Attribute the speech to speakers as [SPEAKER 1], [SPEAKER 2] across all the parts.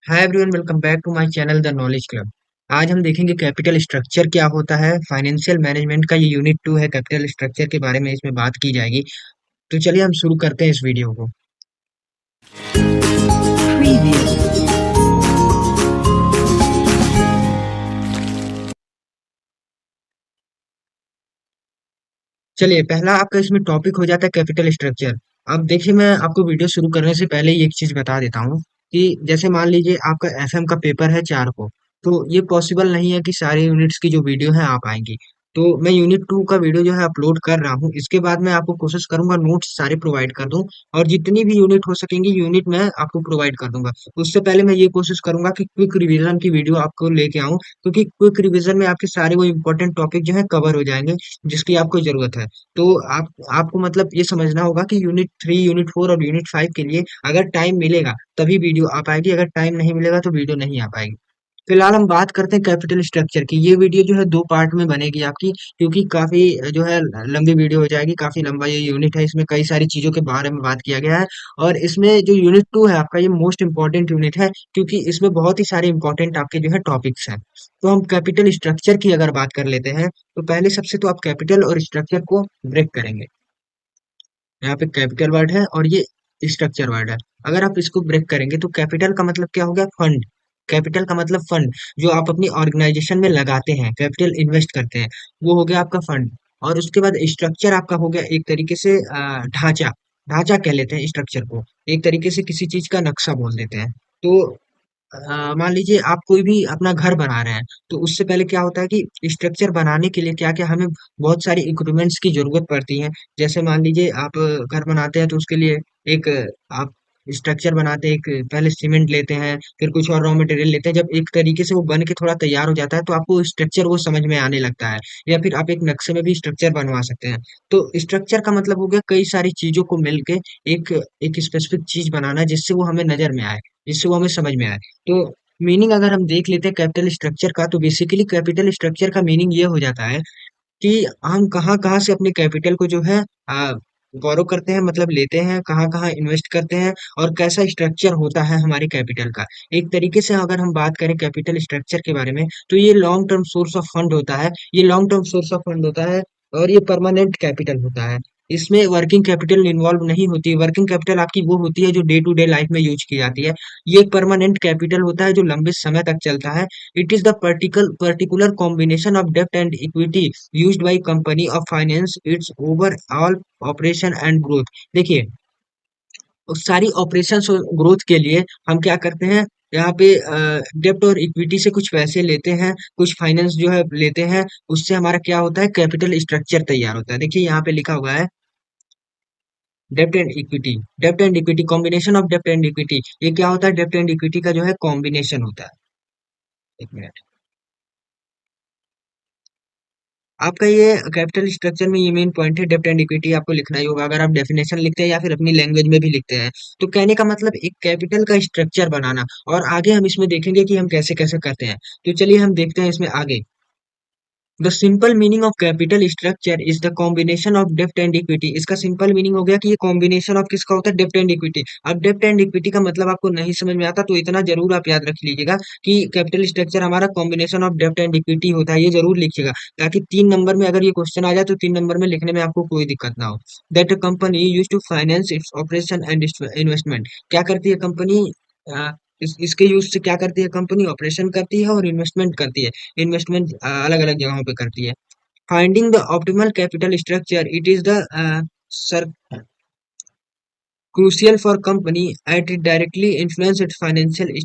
[SPEAKER 1] Hi everyone, welcome back to my channel the knowledge club. आज हम देखेंगे capital structure क्या होता है। फाइनेंशियल मैनेजमेंट का ये यूनिट 2 है। कैपिटल स्ट्रक्चर के बारे में इसमें बात की जाएगी। तो चलिए हम शुरू करते हैं इस वीडियो को।
[SPEAKER 2] Preview.
[SPEAKER 1] चलिए, पहला आपका इसमें टॉपिक हो जाता है कैपिटल स्ट्रक्चर। अब देखिए, मैं आपको वीडियो शुरू करने से पहले ही एक चीज बता देता हूँ कि जैसे मान लीजिए आपका एफएम का पेपर है 4 को, तो ये पॉसिबल नहीं है कि सारे यूनिट्स की जो वीडियो है आ पाएंगी। तो मैं यूनिट 2 का वीडियो जो है अपलोड कर रहा हूँ। इसके बाद मैं आपको कोशिश करूंगा नोट्स सारे प्रोवाइड कर दूं, और जितनी भी यूनिट हो सकेंगी यूनिट मैं आपको प्रोवाइड कर दूंगा। उससे पहले मैं ये कोशिश करूंगा कि क्विक रिवीजन की वीडियो आपको लेके आऊं, क्योंकि क्विक रिवीजन में आपके सारे वो इंपॉर्टेंट टॉपिक जो है कवर हो जाएंगे जिसकी आपको जरूरत है। तो आपको मतलब ये समझना होगा कि यूनिट 3, यूनिट 4 और यूनिट 5 के लिए अगर टाइम मिलेगा तभी वीडियो आ पाएगी, अगर टाइम नहीं मिलेगा तो वीडियो नहीं आ पाएगी। फिलहाल हम बात करते हैं कैपिटल स्ट्रक्चर की। ये वीडियो जो है 2 पार्ट में बनेगी आपकी, क्योंकि काफी जो है लंबी वीडियो हो जाएगी। काफी लंबा ये यूनिट है, इसमें कई सारी चीजों के बारे में बात किया गया है। और इसमें जो यूनिट 2 है आपका, ये मोस्ट इंपॉर्टेंट यूनिट है, क्योंकि इसमें बहुत ही सारे इंपॉर्टेंट आपके जो है टॉपिक्स हैं। तो हम कैपिटल स्ट्रक्चर की अगर बात कर लेते हैं, तो पहले सबसे तो आप कैपिटल और स्ट्रक्चर को ब्रेक करेंगे। यहाँ पे कैपिटल वर्ड है और ये स्ट्रक्चर वर्ड है। अगर आप इसको ब्रेक करेंगे तो कैपिटल का मतलब क्या हो गया? फंड। कैपिटल का मतलब फंड, जो आप अपनी ऑर्गेनाइजेशन में लगाते हैं, कैपिटल इन्वेस्ट करते हैं, वो हो गया आपका फंड। और उसके बाद स्ट्रक्चर आपका हो गया एक तरीके से ढांचा। ढांचा कह लेते हैं स्ट्रक्चर को, एक तरीके से किसी चीज का नक्शा बोल देते हैं। तो मान लीजिए आप कोई भी अपना घर बना रहे हैं, तो उससे पहले क्या होता है कि स्ट्रक्चर बनाने के लिए क्या क्या हमें बहुत सारी इक्विपमेंट्स की जरूरत पड़ती है। जैसे मान लीजिए आप घर बनाते हैं, तो उसके लिए एक आप स्ट्रक्चर बनाते हैं। एक पहले सीमेंट लेते हैं, फिर कुछ और रॉ मटेरियल लेते हैं। जब एक तरीके से वो बन के थोड़ा तैयार हो जाता है, तो आपको स्ट्रक्चर वो समझ में आने लगता है। या फिर आप एक नक्शे में भी स्ट्रक्चर बनवा सकते हैं। तो स्ट्रक्चर का मतलब हो गया कई सारी चीजों को मिलके एक एक स्पेसिफिक चीज बनाना, जिससे वो हमें नजर में आए, जिससे वो हमें समझ में आए। तो मीनिंग अगर हम देख लेते हैं कैपिटल स्ट्रक्चर का, तो बेसिकली कैपिटल स्ट्रक्चर का मीनिंग ये हो जाता है कि हम कहाँ कहाँ से अपने कैपिटल को जो है बोरो करते हैं, मतलब लेते हैं, कहाँ कहाँ इन्वेस्ट करते हैं, और कैसा स्ट्रक्चर होता है हमारे कैपिटल का। एक तरीके से अगर हम बात करें कैपिटल स्ट्रक्चर के बारे में, तो ये long term source of fund होता है। ये long term source of fund होता है, और ये परमानेंट कैपिटल होता है। इसमें वर्किंग कैपिटल इन्वॉल्व नहीं होती। वर्किंग कैपिटल आपकी वो होती है जो डे टू डे लाइफ में यूज की जाती है। ये एक परमानेंट कैपिटल होता है जो लंबे समय तक चलता है। It is the particular combination of debt and equity used by company of finance its overall operation and growth। देखिए, उस सारी ऑपरेशंस और ग्रोथ के लिए हम क्या करते हैं, यहाँ पे डेब्ट और इक्विटी से कुछ पैसे लेते हैं, कुछ फाइनेंस जो है लेते हैं। उससे हमारा क्या होता है? कैपिटल स्ट्रक्चर तैयार होता है। देखिए यहाँ पे लिखा हुआ है डेब्ट एंड इक्विटी। डेब्ट एंड इक्विटी, कॉम्बिनेशन ऑफ डेब्ट एंड इक्विटी। ये क्या होता है? डेब्ट एंड इक्विटी का जो है कॉम्बिनेशन होता है। एक मिनट। आपका ये कैपिटल स्ट्रक्चर में ये मेन पॉइंट है, डेब्ट एंड इक्विटी आपको लिखना ही होगा। अगर आप डेफिनेशन लिखते हैं या फिर अपनी लैंग्वेज में भी लिखते हैं, तो कहने का मतलब एक कैपिटल का स्ट्रक्चर बनाना। और आगे हम इसमें देखेंगे कि हम कैसे कैसे करते हैं। तो चलिए हम देखते हैं इसमें आगे। The simple meaning of capital structure is the combination of डेप्ट एंड इक्विटी। इसका सिंपल मीनिंग हो गया कि ये कॉम्बिनेशन ऑफ किसका होता है? डेप्ट एंड इक्विटी। अब डेप्ट एंड इक्विटी का मतलब आपको नहीं समझ में आता, तो इतना जरूर आप याद रख लीजिएगा कि कैपिटल स्ट्रक्चर हमारा कॉम्बिनेशन ऑफ डेप्ट एंड इक्विटी होता है। ये जरूर लिखिएगा, ताकि 3 नंबर में अगर ये क्वेश्चन आ जाए तो 3 नंबर में लिखने में आपको कोई दिक्कत ना हो। That company use to finance its operation and investment. क्या करती है कंपनी? इसके यूज से क्या करती है कंपनी? ऑपरेशन करती है और इन्वेस्टमेंट करती है। इन्वेस्टमेंट अलग अलग जगहों पे करती है। Finding the optimal capital structure, it is the crucial for company as it directly influence its financial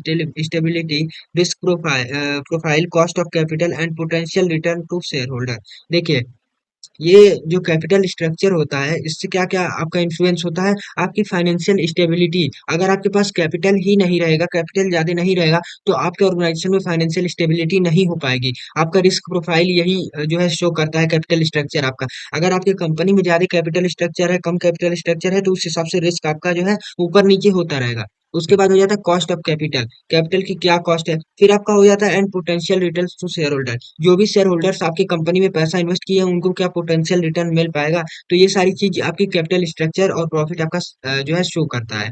[SPEAKER 1] stability, risk profile, cost of capital and potential return to shareholder। देखिए, ये जो कैपिटल स्ट्रक्चर होता है, इससे क्या क्या आपका इन्फ्लुएंस होता है? आपकी फाइनेंशियल स्टेबिलिटी। अगर आपके पास कैपिटल ही नहीं रहेगा, कैपिटल ज्यादा नहीं रहेगा, तो आपके ऑर्गेनाइजेशन में फाइनेंशियल स्टेबिलिटी नहीं हो पाएगी। आपका रिस्क प्रोफाइल यही जो है शो करता है कैपिटल स्ट्रक्चर आपका। अगर आपकी कंपनी में ज्यादा कैपिटल स्ट्रक्चर है, कम कैपिटल स्ट्रक्चर है, तो उस हिसाब से रिस्क आपका जो है ऊपर नीचे होता रहेगा। उसके बाद हो जाता है कॉस्ट ऑफ कैपिटल। कैपिटल की क्या कॉस्ट है? फिर आपका हो जाता है and potential return to shareholder. जो भी शेयर होल्डर्स आपकी कंपनी में पैसा इन्वेस्ट किए हैं, उनको क्या पोटेंशियल रिटर्न मिल पाएगा? तो ये सारी चीज आपकी कैपिटल स्ट्रक्चर और प्रॉफिट आपका जो है शो करता है।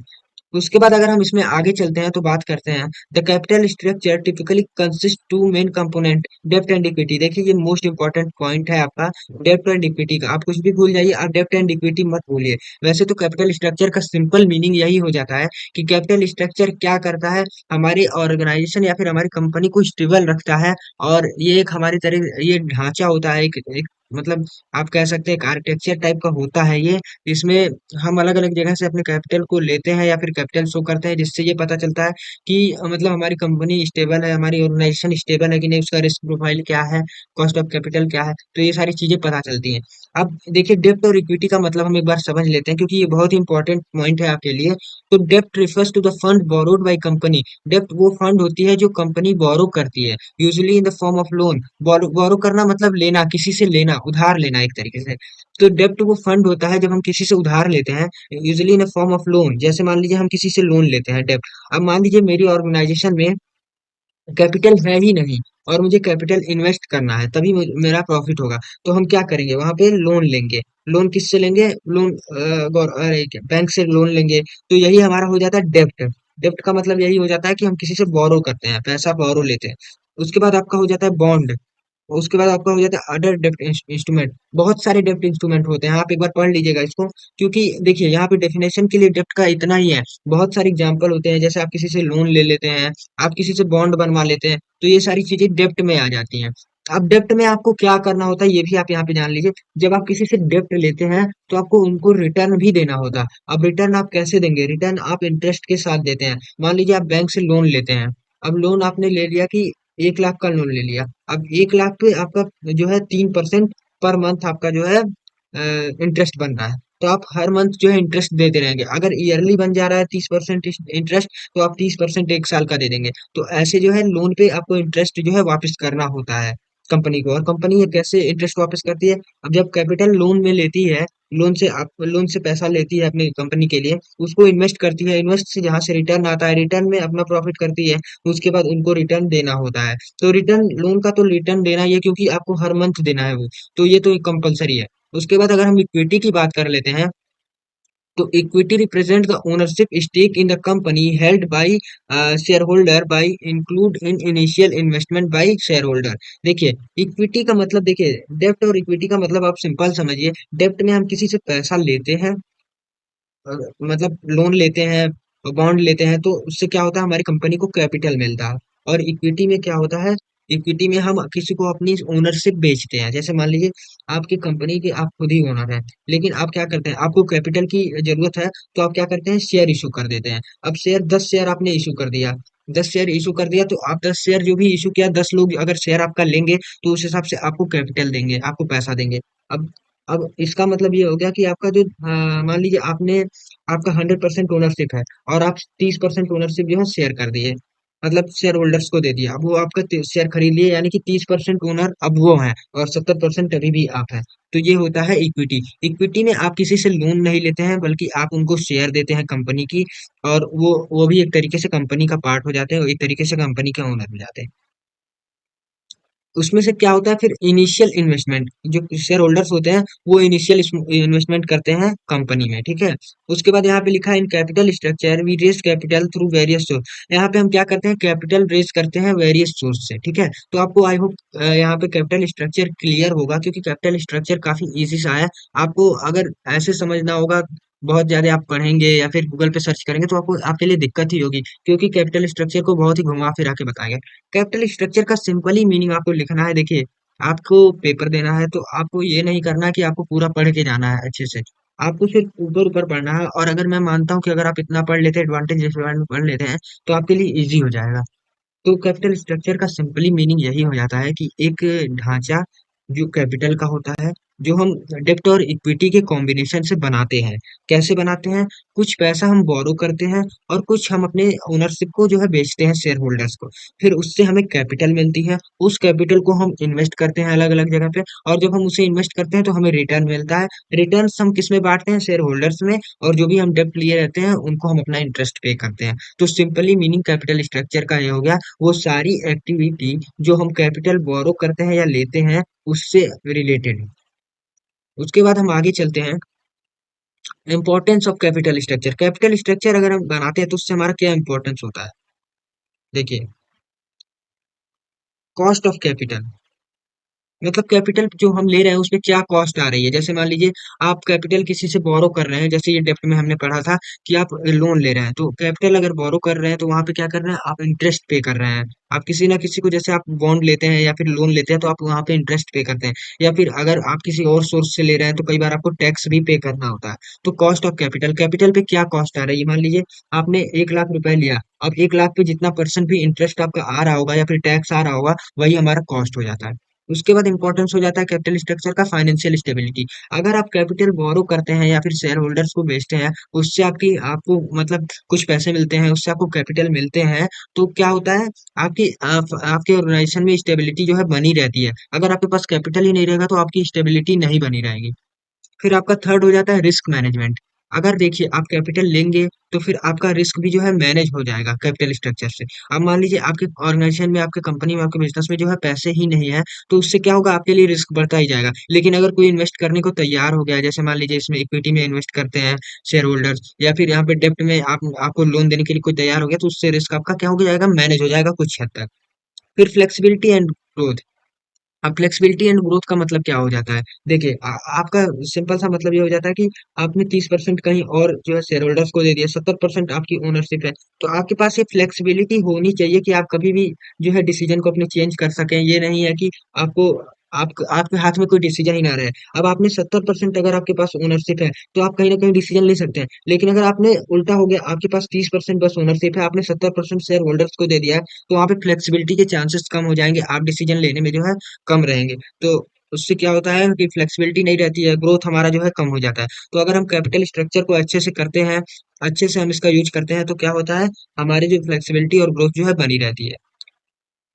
[SPEAKER 1] उसके बाद अगर हम इसमें आगे चलते हैं तो बात करते हैं the capital structure typically consist to main component डेब्ट एंड इक्विटी। देखिए ये मोस्ट इंपॉर्टेंट पॉइंट है आपका डेब्ट एंड इक्विटी का। आप कुछ भी भूल जाइए, आप डेब्ट एंड इक्विटी मत भूलिए। वैसे तो कैपिटल स्ट्रक्चर का सिंपल मीनिंग यही हो जाता है कि कैपिटल स्ट्रक्चर क्या करता है, हमारी ऑर्गेनाइजेशन या फिर हमारी कंपनी को स्टेबल रखता है। और ये एक हमारी तरह ये ढांचा होता है, एक मतलब आप कह सकते हैं एक आर्किटेक्चर टाइप का होता है ये। इसमें हम अलग अलग जगह से अपने कैपिटल को लेते हैं या फिर कैपिटल शो करते हैं, जिससे ये पता चलता है कि मतलब हमारी कंपनी स्टेबल है, हमारी ऑर्गेनाइजेशन स्टेबल है कि नहीं, उसका रिस्क प्रोफाइल क्या है, कॉस्ट ऑफ कैपिटल क्या है, तो ये सारी चीजें पता चलती हैं। अब देखिए डेब्ट और इक्विटी का मतलब हम एक बार समझ लेते हैं, क्योंकि ये बहुत ही इंपॉर्टेंट पॉइंट है आपके लिए। तो डेब्ट refers to the fund borrowed by company. डेब्ट वो फंड होती है जो कंपनी बोरो करती है, usually in the form of loan. Borrow borrow करना मतलब लेना, किसी से लेना, उधार लेना एक तरीके से। तो डेब्ट वो फंड होता है जब हम किसी से उधार लेते हैं, usually in form of loan. जैसे मान लीजिए हम किसी से लोन लेते हैं, डेब्ट। अब मान लीजिए मेरी ऑर्गेनाइजेशन में कैपिटल है ही नहीं और मुझे कैपिटल इन्वेस्ट करना है, तभी मेरा प्रॉफिट होगा। तो हम क्या करेंगे, वहां पे लोन लेंगे। लोन किससे लेंगे, लोन अरे बैंक से लोन लेंगे। तो यही हमारा हो जाता है डेब्ट। डेब्ट का मतलब यही हो जाता है कि हम किसी से बोरो करते हैं, पैसा बोरो लेते हैं। उसके बाद आपका हो जाता है बॉन्ड। उसके बाद आपका हो जाता है अदर डेब्ट इंस्ट्रूमेंट। बहुत सारे डेब्ट इंस्ट्रूमेंट होते हैं, आप एक बार पढ़ लीजिएगा इसको। क्योंकि देखिए यहाँ पे डेफिनेशन के लिए डेब्ट का इतना ही है। बहुत सारे एग्जांपल होते हैं, जैसे आप किसी से लोन ले लेते हैं, आप किसी से बॉन्ड बनवा लेते हैं, तो ये सारी चीजें डेब्ट में आ जाती हैं। अब डेब्ट में आपको क्या करना होता है ये भी आप यहाँ पे जान लीजिए। जब आप किसी से डेब्ट लेते हैं तो आपको उनको रिटर्न भी देना होता है। अब रिटर्न आप कैसे देंगे, रिटर्न आप इंटरेस्ट के साथ देते हैं। मान लीजिए आप बैंक से लोन लेते हैं। अब लोन आपने ले लिया कि 1 लाख का लोन ले लिया। अब 1 लाख पे आपका जो है 3% पर मंथ आपका जो है इंटरेस्ट बन रहा है। तो आप हर मंथ जो है इंटरेस्ट देते रहेंगे। अगर ईयरली बन जा रहा है 30% इंटरेस्ट, तो आप 30% 1 साल का दे देंगे। तो ऐसे जो है लोन पे आपको इंटरेस्ट जो है वापस करना होता है कंपनी को। और कंपनी ये कैसे इंटरेस्ट वापस करती है, अब जब कैपिटल लोन में लेती है, लोन से पैसा लेती है अपनी कंपनी के लिए, उसको इन्वेस्ट करती है, इन्वेस्ट से जहां से रिटर्न आता है, रिटर्न में अपना प्रॉफिट करती है। उसके बाद उनको रिटर्न देना होता है। तो रिटर्न लोन का तो रिटर्न देना ही है, क्योंकि आपको हर मंथ देना है वो। तो ये तो कंपलसरी है। उसके बाद अगर हम इक्विटी की बात कर लेते हैं, तो equity represent the ownership stake in the company held by shareholder by include in initial investment by shareholder. देखिए इक्विटी का मतलब, देखिए डेब्ट और इक्विटी का मतलब आप सिंपल समझिए। डेब्ट में हम किसी से पैसा लेते हैं, मतलब लोन लेते हैं, बॉन्ड लेते हैं, तो उससे क्या होता है, हमारी कंपनी को कैपिटल मिलता है। और इक्विटी में क्या होता है, इक्विटी में हम किसी को अपनी ओनरशिप बेचते हैं। जैसे मान लीजिए आपकी कंपनी के आप खुद ही ओनर हैं, लेकिन आप क्या करते हैं, आपको कैपिटल की जरूरत है, तो आप क्या करते हैं, शेयर इशू कर देते हैं। अब शेयर 10 शेयर आपने इशू कर दिया, 10 शेयर इशू कर दिया, तो आप 10 शेयर जो भी इशू किया, 10 लोग अगर शेयर आपका लेंगे, तो उस हिसाब से आपको कैपिटल देंगे, आपको पैसा देंगे। अब अब इसका मतलब ये हो गया कि आपका जो मान लीजिए आपने, आपका 100% ओनरशिप है, और आप 30% ओनरशिप जो है शेयर कर दिए, मतलब शेयर होल्डर्स को दे दिया। अब वो आपका शेयर खरीद लिए, यानी कि 30% ओनर अब वो है, और 70% अभी भी आप है। तो ये होता है इक्विटी। इक्विटी में आप किसी से लोन नहीं लेते हैं, बल्कि आप उनको शेयर देते हैं कंपनी की। और वो भी एक तरीके से कंपनी का पार्ट हो जाते हैं, एक तरीके से कंपनी के ओनर हो जाते हैं। उसमें से क्या होता है फिर, इनिशियल इन्वेस्टमेंट, जो शेयर होल्डर्स होते हैं वो इनिशियल इन्वेस्टमेंट करते हैं कंपनी में, ठीक है। उसके बाद यहाँ पे लिखा है in capital structure we raise capital through various source. यहाँ पे हम क्या करते हैं, कैपिटल रेज करते हैं वेरियस सोर्स से, ठीक है। तो आपको आई होप यहाँ पे कैपिटल स्ट्रक्चर क्लियर होगा, क्योंकि कैपिटल स्ट्रक्चर काफी इजी सा है। आपको अगर ऐसे समझना होगा, बहुत ज्यादा आप पढ़ेंगे या फिर गूगल पे सर्च करेंगे, तो आपको आपके लिए दिक्कत ही होगी, क्योंकि कैपिटल स्ट्रक्चर को बहुत ही घुमा फिरा के बताएंगे। कैपिटल स्ट्रक्चर का सिंपली मीनिंग आपको लिखना है। देखिए आपको पेपर देना है, तो आपको ये नहीं करना कि आपको पूरा पढ़ के जाना है अच्छे से। आपको सिर्फ ऊपर ऊपर पढ़ना है, और अगर मैं मानता हूँ कि अगर आप इतना पढ़ लेते हैं, एडवांटेज डिसएडवांटेज पढ़ लेते हैं, तो आपके लिए इजी हो जाएगा। तो कैपिटल स्ट्रक्चर का सिंपली मीनिंग यही हो जाता है कि एक ढांचा जो कैपिटल का होता है, जो हम डेब्ट और इक्विटी के कॉम्बिनेशन से बनाते हैं। कैसे बनाते हैं, कुछ पैसा हम बोरो करते हैं, और कुछ हम अपने ओनरशिप को जो है बेचते हैं शेयर होल्डर्स को। फिर उससे हमें कैपिटल मिलती है, उस कैपिटल को हम इन्वेस्ट करते हैं अलग अलग जगह पे। और जब हम उसे इन्वेस्ट करते हैं तो हमें रिटर्न मिलता है। रिटर्न हम किस में बांटते हैं, शेयर होल्डर्स में। और जो भी हम डेब्ट लिए रहते हैं उनको हम अपना इंटरेस्ट पे करते हैं। तो सिंपली मीनिंग कैपिटल स्ट्रक्चर का ये हो गया, वो सारी एक्टिविटी जो हम कैपिटल बोरो करते हैं या लेते हैं, उससे रिलेटेड है। उसके बाद हम आगे चलते हैं। Importance of capital structure. Capital structure अगर हम बनाते हैं तो उससे हमारा क्या इंपॉर्टेंस होता है? देखिए, कॉस्ट ऑफ कैपिटल मतलब कैपिटल जो हम ले रहे हैं उसमें क्या कॉस्ट आ रही है। जैसे मान लीजिए आप कैपिटल किसी से बोरो कर रहे हैं, जैसे ये डेप्ट में हमने पढ़ा था कि आप लोन ले रहे हैं, तो कैपिटल अगर बोरो कर रहे हैं तो वहां पे क्या कर रहे हैं, आप इंटरेस्ट पे कर रहे हैं। आप किसी ना किसी को, जैसे आप बॉन्ड लेते हैं या फिर लोन लेते हैं तो आप वहां पे इंटरेस्ट पे करते हैं। या फिर अगर आप किसी और सोर्स से ले रहे हैं तो कई बार आपको टैक्स भी पे करना होता है। तो कॉस्ट ऑफ कैपिटल, कैपिटल पे क्या कॉस्ट आ रही है। मान लीजिए आपने 1 लाख रुपए लिया, अब 1 लाख पे जितना परसेंट भी इंटरेस्ट आपका आ रहा होगा या फिर टैक्स आ रहा होगा, वही हमारा कॉस्ट हो जाता है। उसके बाद इंपॉर्टेंस हो जाता है कैपिटल स्ट्रक्चर का, फाइनेंशियल स्टेबिलिटी। अगर आप कैपिटल बोरो करते हैं या फिर शेयर होल्डर्स को बेचते हैं, उससे आपकी आपको मतलब कुछ पैसे मिलते हैं, उससे आपको कैपिटल मिलते हैं, तो क्या होता है, आपके ऑर्गेनाइजेशन में स्टेबिलिटी जो है बनी रहती है। अगर आपके पास कैपिटल ही नहीं रहेगा तो आपकी स्टेबिलिटी नहीं बनी रहेगी। फिर आपका थर्ड हो जाता है रिस्क मैनेजमेंट। अगर देखिए आप कैपिटल लेंगे तो फिर आपका रिस्क भी जो है मैनेज हो जाएगा कैपिटल स्ट्रक्चर से। अब मान लीजिए आपके ऑर्गेनाइजेशन में, आपके कंपनी में, आपके बिजनेस में जो है पैसे ही नहीं है, तो उससे क्या होगा, आपके लिए रिस्क बढ़ता ही जाएगा। लेकिन अगर कोई इन्वेस्ट करने को तैयार हो गया है, जैसे मान लीजिए इसमें इक्विटी में इन्वेस्ट करते हैं शेयर होल्डर्स, या फिर यहाँ पे डेप्ट में आप आपको लोन देने के लिए कोई तैयार हो गया, तो उससे रिस्क आपका क्या हो जाएगा, मैनेज हो जाएगा कुछ हद तक। फिर फ्लेक्सिबिलिटी एंड ग्रोथ। अब फ्लेक्सिबिलिटी एंड ग्रोथ का मतलब क्या हो जाता है? देखिए, आपका सिंपल सा मतलब ये हो जाता है कि आपने 30% कहीं और जो है शेयर होल्डर्स को दे दिया, 70% आपकी ओनरशिप है, तो आपके पास ये फ्लेक्सिबिलिटी होनी चाहिए कि आप कभी भी जो है डिसीजन को अपने चेंज कर सकें। ये नहीं है कि आपको आपके हाथ में कोई डिसीजन ही ना रहे। अब आपने 70% अगर आपके पास ओनरशिप है तो आप कहीं ना कहीं डिसीजन ले सकते हैं। लेकिन अगर आपने उल्टा हो गया, आपके पास 30% बस ओनरशिप है, आपने 70% शेयर होल्डर्स को दे दिया है, तो वहाँ पे फ्लेक्सिबिलिटी के चांसेस कम हो जाएंगे, आप डिसीजन लेने में जो है कम रहेंगे। तो उससे क्या होता है कि फ्लेक्सिबिलिटी नहीं रहती है, ग्रोथ हमारा जो है कम हो जाता है। तो अगर हम कैपिटल स्ट्रक्चर को अच्छे से करते हैं, अच्छे से हम इसका यूज करते हैं, तो क्या होता है, हमारी जो फ्लेक्सिबिलिटी और ग्रोथ जो है बनी रहती है।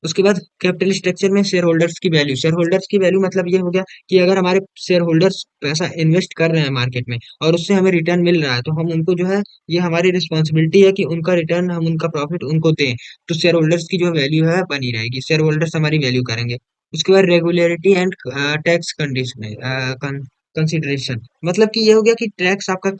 [SPEAKER 1] उसके बाद कैपिटल स्ट्रक्चर में शेयर होल्डर्स की वैल्यू। शेयर होल्डर्स की वैल्यू मतलब ये हो गया कि अगर हमारे शेयर होल्डर्स पैसा इन्वेस्ट कर रहे हैं मार्केट में और उससे हमें रिटर्न मिल रहा है, तो हम उनको जो है, ये हमारी रिस्पॉन्सिबिलिटी है कि उनका रिटर्न, हम उनका प्रॉफिट उनको दें। तो शेयर होल्डर्स की जो वैल्यू है बनी रहेगी, शेयर होल्डर्स हमारी वैल्यू करेंगे। उसके बाद रेगुलेरिटी एंड टैक्स कंडीशन कंसिडरेशन, मतलब कि ये हो गया कि टैक्स आपका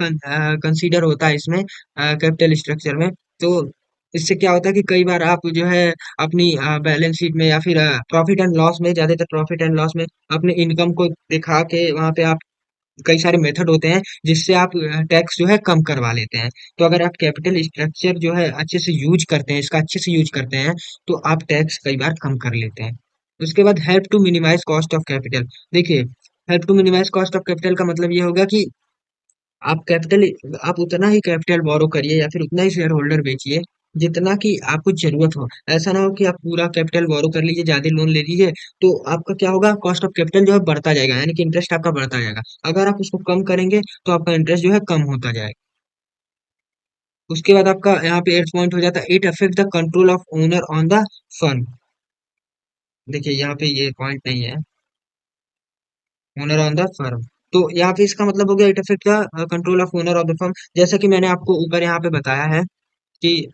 [SPEAKER 1] कंसीडर होता है इसमें कैपिटल स्ट्रक्चर में। तो इससे क्या होता है कि कई बार आप जो है अपनी बैलेंस शीट में या फिर प्रॉफिट एंड लॉस में, ज्यादातर प्रॉफिट एंड लॉस में अपने इनकम को दिखा के वहां पे आप, कई सारे मेथड होते हैं जिससे आप टैक्स जो है कम करवा लेते हैं। तो अगर आप कैपिटल स्ट्रक्चर जो है अच्छे से यूज करते हैं, इसका अच्छे से यूज करते हैं, तो आप टैक्स कई बार कम कर लेते हैं। उसके बाद help to minimise cost of capital. देखिए, help to minimise cost of capital का मतलब ये होगा कि आप कैपिटल आप उतना ही कैपिटल बोरो करिए या फिर उतना ही शेयर होल्डर बेचिए जितना कि आपको जरूरत हो। ऐसा ना हो कि आप पूरा कैपिटल बोरो कर लीजिए, ज्यादा लोन ले लीजिए, तो आपका क्या होगा, कॉस्ट ऑफ कैपिटल जो है बढ़ता जाएगा, यानी कि इंटरेस्ट आपका बढ़ता जाएगा। अगर आप उसको कम करेंगे तो आपका इंटरेस्ट जो है कम होता जाएगा। उसके बाद आपका यहाँ पे 8th पॉइंट हो जाता है, it affect the control of owner on the fund. देखिए यहाँ पे ये पॉइंट नहीं है, ओनर ऑन द फर्म। तो यहाँ पे इसका मतलब हो गया, it affect the control of owner of the firm. जैसा कि मैंने आपको ऊपर यहाँ पे बताया है कि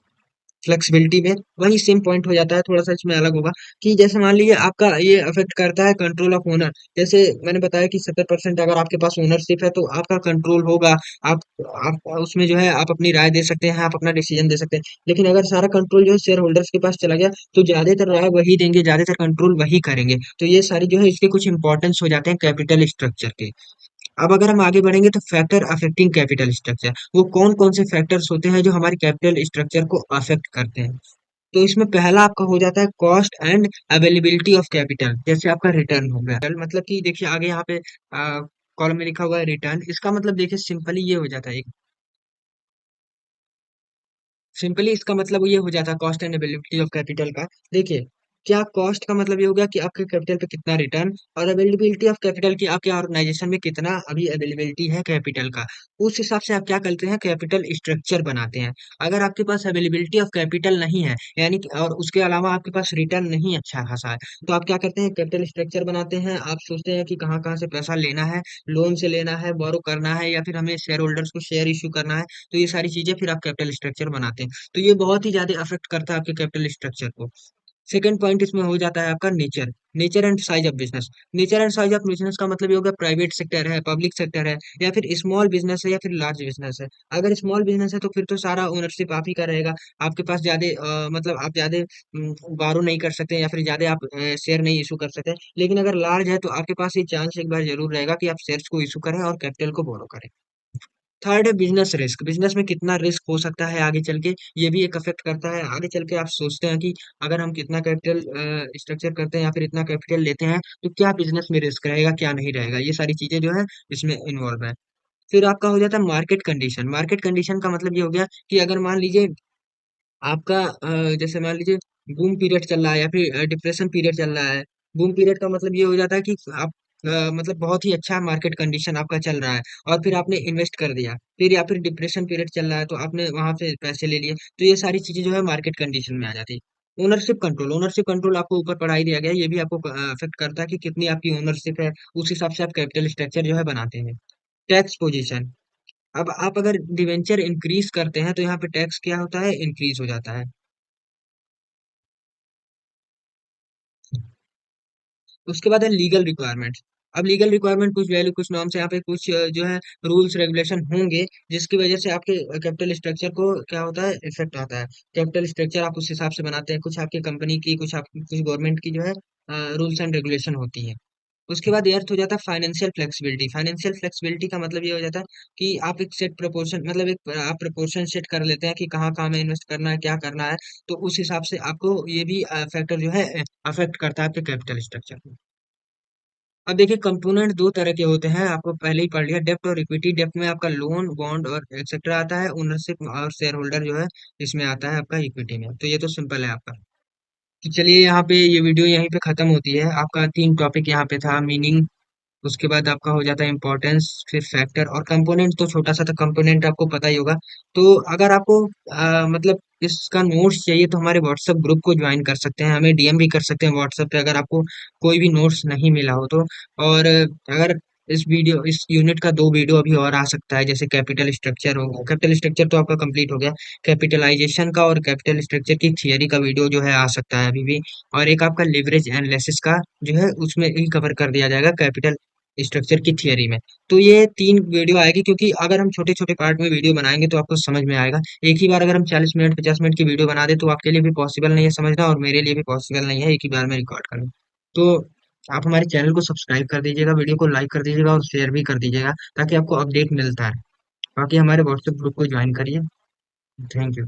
[SPEAKER 1] फ्लेक्सिबिलिटी में वही सेम पॉइंट हो जाता है, थोड़ा सा इसमें अलग होगा कि जैसे मान लीजिए आपका ये अफेक्ट करता है कंट्रोल ऑफ ओनर। जैसे मैंने बताया कि 70% अगर आपके पास ओनरशिप है तो आपका कंट्रोल होगा। आप आप उसमें जो है आप अपनी राय दे सकते हैं, आप अपना डिसीजन दे सकते हैं। लेकिन अगर सारा कंट्रोल जो है शेयर होल्डर्स के पास चला गया, तो ज्यादातर राय वही देंगे, ज्यादातर कंट्रोल वही करेंगे। तो ये सारी जो है इसके कुछ इंपॉर्टेंस हो जाते हैं कैपिटल स्ट्रक्चर के। अब अगर हम आगे बढ़ेंगे तो फैक्टर अफेक्टिंग कैपिटल स्ट्रक्चर, वो कौन कौन से फैक्टर्स होते हैं जो हमारे कैपिटल स्ट्रक्चर को अफेक्ट करते हैं। तो इसमें पहला आपका हो जाता है cost and availability of capital. जैसे आपका रिटर्न हो गया, मतलब कि देखिए आगे यहाँ पे कॉलम में लिखा हुआ है रिटर्न, इसका मतलब देखिए सिंपली ये हो जाता है, सिंपली इसका मतलब ये हो जाता है cost and availability of capital का। देखिए, क्या कॉस्ट का मतलब ये हो गया कि आपके कैपिटल पे कितना रिटर्न, और अवेलेबिलिटी ऑफ कैपिटल की आपके ऑर्गेनाइजेशन में कितना अभी अवेलेबिलिटी है कैपिटल का। उस हिसाब से आप क्या करते हैं, कैपिटल स्ट्रक्चर बनाते हैं। अगर आपके पास अवेलेबिलिटी ऑफ कैपिटल नहीं है, यानी कि और उसके अलावा आपके पास रिटर्न नहीं अच्छा खासा है, तो आप क्या करते हैं, कैपिटल स्ट्रक्चर बनाते हैं। आप सोचते हैं कि कहाँ कहाँ से पैसा लेना है, लोन से लेना है, बोरो करना है, या फिर हमें शेयर होल्डर्स को शेयर इश्यू करना है। तो ये सारी चीजें फिर आप कैपिटल स्ट्रक्चर बनाते हैं। तो ये बहुत ही ज्यादा अफेक्ट करता है आपके कैपिटल स्ट्रक्चर को। सेकंड पॉइंट इसमें हो जाता है आपका nature. Nature and size of business. Nature and size of business का मतलब ये होगा प्राइवेट सेक्टर है, पब्लिक सेक्टर है, या फिर स्मॉल बिजनेस है, या फिर लार्ज बिजनेस है। अगर स्मॉल बिजनेस है तो फिर तो सारा ओनरशिप आप ही का रहेगा। आपके पास ज्यादा मतलब आप ज्यादा बारो नहीं कर सकते, या फिर ज्यादा आप शेयर नहीं इशू कर सकते। लेकिन अगर लार्ज है तो आपके पास ये चांस एक बार जरूर रहेगा कि आप शेयर्स को इशू करें और कैपिटल को बोरो करें। थर्ड है बिजनेस रिस्क। बिजनेस में कितना रिस्क हो सकता है आगे चल के, ये भी एक अफेक्ट करता है। आगे चल के आप सोचते हैं कि अगर हम कितना कैपिटल स्ट्रक्चर करते हैं या फिर इतना कैपिटल लेते हैं तो क्या बिजनेस में रिस्क रहेगा, क्या नहीं रहेगा, ये सारी चीजें जो है इसमें इन्वॉल्व है। फिर आपका हो जाता है मार्केट कंडीशन। मार्केट कंडीशन का मतलब ये हो गया कि अगर मान लीजिए आपका जैसे मान लीजिए बूम पीरियड चल रहा है या फिर डिप्रेशन पीरियड चल रहा है। बूम पीरियड का मतलब ये हो जाता है कि आप मतलब बहुत ही अच्छा मार्केट कंडीशन आपका चल रहा है और फिर आपने इन्वेस्ट कर दिया, फिर या फिर डिप्रेशन पीरियड चल रहा है तो आपने वहां से पैसे ले लिए, तो ये सारी चीजें जो है मार्केट कंडीशन में आ जाती है। Ownership control. ओनरशिप कंट्रोल आपको ऊपर पढ़ाई दिया गया है, ये भी आपको अफेक्ट करता है कि कितनी आपकी ओनरशिप है, उस हिसाब से आप कैपिटल स्ट्रक्चर जो है बनाते हैं। Tax position. अब आप अगर डिवेंचर इंक्रीज करते हैं तो यहाँ पे टैक्स क्या होता है, इंक्रीज हो जाता है। उसके बाद है लीगल रिक्वायरमेंट्स। अब लीगल रिक्वायरमेंट कुछ वैल्यू कुछ नॉर्म्स यहाँ पे कुछ जो है रूल्स रेगुलेशन होंगे, जिसकी वजह से आपके कैपिटल स्ट्रक्चर को क्या होता है, इफेक्ट आता है। कैपिटल स्ट्रक्चर आप उस हिसाब से बनाते हैं, कुछ आपकी कंपनी की, कुछ आप कुछ गवर्नमेंट की जो है रूल्स एंड रेगुलेशन होती है। उसके बाद अर्थ हो जाता है फाइनेंशियल फ्लेक्सिबिलिटी। फाइनेंशियल फ्लेक्सिबिलिटी का मतलब ये हो जाता है कि आप एक सेट प्रोपोर्शन, मतलब एक आप प्रोपोर्शन सेट कर लेते हैं कि कहाँ कहाँ में इन्वेस्ट करना है, क्या करना है। तो उस हिसाब से आपको ये भी फैक्टर जो है अफेक्ट करता है आपके कैपिटल स्ट्रक्चर को। अब देखिए कंपोनेंट दो तरह के होते हैं, आपको पहले ही पढ़ लिया, डेप्ट और इक्विटी। डेप्ट में आपका लोन बॉन्ड और एक्सेट्रा आता है, ओनरशिप और शेयर होल्डर जो है इसमें आता है आपका इक्विटी में। तो ये तो सिंपल है आपका। तो चलिए यहाँ पे ये वीडियो यहीं पे खत्म होती है। आपका तीन टॉपिक यहाँ पे था, मीनिंग, उसके बाद आपका हो जाता है इंपॉर्टेंस, फिर फैक्टर और कंपोनेंट। तो छोटा सा था कंपोनेंट, आपको पता ही होगा। तो अगर आपको मतलब इसका नोट्स चाहिए तो हमारे व्हाट्सएप ग्रुप को ज्वाइन कर सकते हैं, हमें डीएम भी कर सकते हैं व्हाट्सएप पे अगर आपको कोई भी नोट्स नहीं मिला हो तो। और अगर इस यूनिट का दो वीडियो अभी और आ सकता है, जैसे कैपिटल स्ट्रक्चर हो गया, कैपिटल स्ट्रक्चर तो आपका कंप्लीट हो गया, कैपिटलाइजेशन का और कैपिटल स्ट्रक्चर की थियरी का वीडियो जो है आ सकता है अभी भी। और एक आपका लिवरेज एनालिसिस का जो है उसमें ही कवर कर दिया जाएगा कैपिटल स्ट्रक्चर की थियरी में। तो ये तीन वीडियो आएगी, क्योंकि अगर हम छोटे छोटे पार्ट में वीडियो बनाएंगे तो आपको समझ में आएगा। एक ही बार अगर हम 40 मिनट 50 मिनट की वीडियो बना दे तो आपके लिए भी पॉसिबल नहीं है समझना, और मेरे लिए भी पॉसिबल नहीं है एक ही बार में रिकॉर्ड करना। तो आप हमारे चैनल को सब्सक्राइब कर दीजिएगा, वीडियो को लाइक कर दीजिएगा और शेयर भी कर दीजिएगा, ताकि आपको अपडेट मिलता है। बाकी हमारे व्हाट्सएप ग्रुप को ज्वाइन करिए। Thank you.